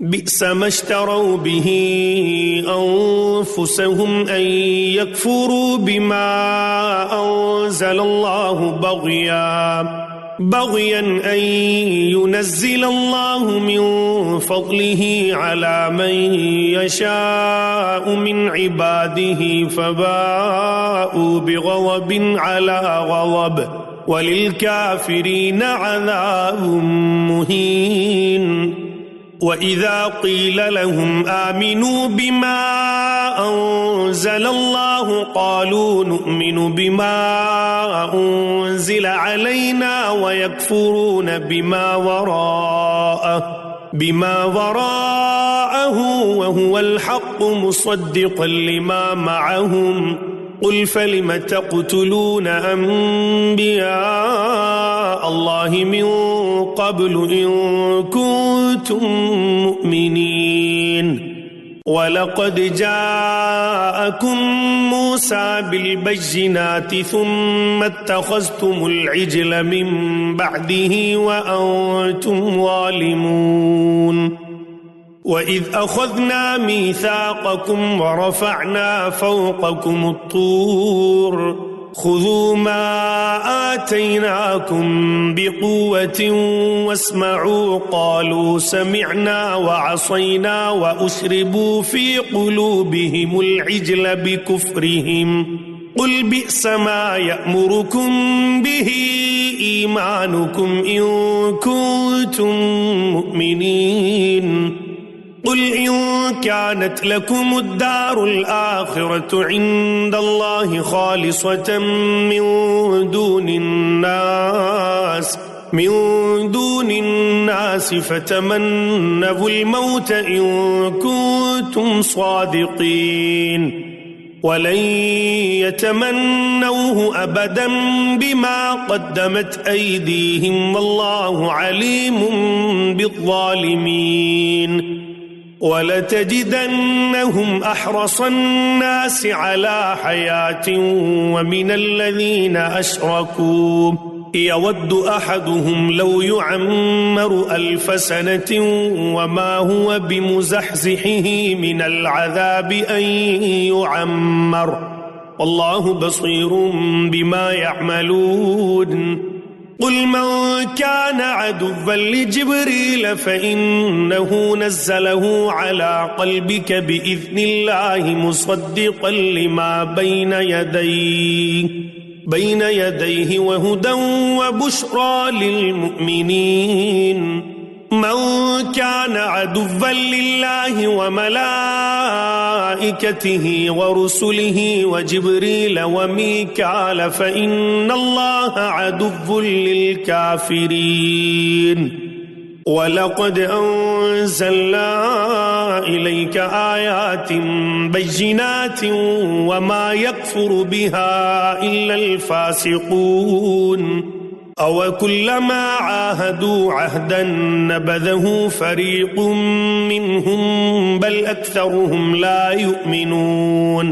बि'स मश्तरौ बिही अंफुसहुम अन यकफुरू बिमा अंज़लल्लाहु बग़यन अन युनज़्ज़िलल्लाहु मिन फ़ज़लिही अला मन यशाअु मिन इबादिही फ़बाअू बिग़ज़बिन अला ग़ज़ब वलिलकाफ़िरीन अज़ाबुम मुहीन। वइज़ा क़ील लहुम आमिनू बिमा अंज़लल्लाहु क़ालू नुअमिनु बिमा उन्ज़िल अलैना वयकफ़ुरून बिमा वराअहु वहुवल हक़्क़ु मुसद्दिक़न लिमा मअहुम क़ुल फ़लिम तक़्तुलून अंबिया अल्लाहि मिन क़ब्लु इन कुन्तुम मुअमिनीन। वलक़द जाअकुम मूसा बिलबय्यिनाति थुम्मा इत्तख़ज़्तुमुल इज्ल मिन बअदिही वअन्तुम ज़ालिमून। वइज़ अख़ज़ना मीसाक़कुम वरफ़अना फ़ौक़कुम अत्तूर ख़ुज़ू मा आतैनाकुम बिक़ुव्वतिन वस्मअू क़ालू समिअना वअसैना वअश्रिबू फ़ी क़ुलूबिहिमुल इज्ल बिकुफ़्रिहिम क़ुल बि'स मा यअमुरुकुम बिही ईमानुकुम इन कुन्तुम मुअमिनीन। क़ुल इन कानत लकुमुद्दारुल आखिरतु इंदल्लाहि ख़ालिसतन मिन दूनिन्नास फ़तमन्नवुल मौत इन कुन्तुम सादिक़ीन वलन यतमन्नौहु अबदन बिमा क़द्दमत ऐदीहिम वल्लाहु अलीमुम बिज़्ज़ालिमीन। वलतजिदन्नहुम अहरसन्नास अला हयातिन वमिनल्लज़ीना अशरकू यवद्दु अहदुहुम लौ युअम्मरु अल्फ सनतिन वमा हुवा बिमुज़हज़िहिही मिनल अज़ाबि अन युअम्मर वल्लाहु बसीरुम बिमा यअमलून। क़ुल मन कान अदुव्वन लिजिब्रील फ़इन्नहु नज़्ज़लहु अला क़ल्बिक बिइज़्निल्लाहि मुसद्दिक़न लिमा बैन यदैहि वहुदन वबुश्रा लिलमुअमिनीन। मन कान अदुव्वन लिल्लाहि वमलाइकतिहि वरुसुलिहि वजिब्रील वमीकाल फ़इन्नल्लाह अदुव्वुन लिलकाफ़िरीन। वलक़द अंज़लना इलैक आयातिन बय्यिनातिन वमा यकफ़ुरु बिहा इल्लल फ़ासिक़ून। अवकुल्लमा आहादू अहदन नबज़हु फ़रीक़ुम मिन्हुम बल अक्सरुहुम ला युमिनून।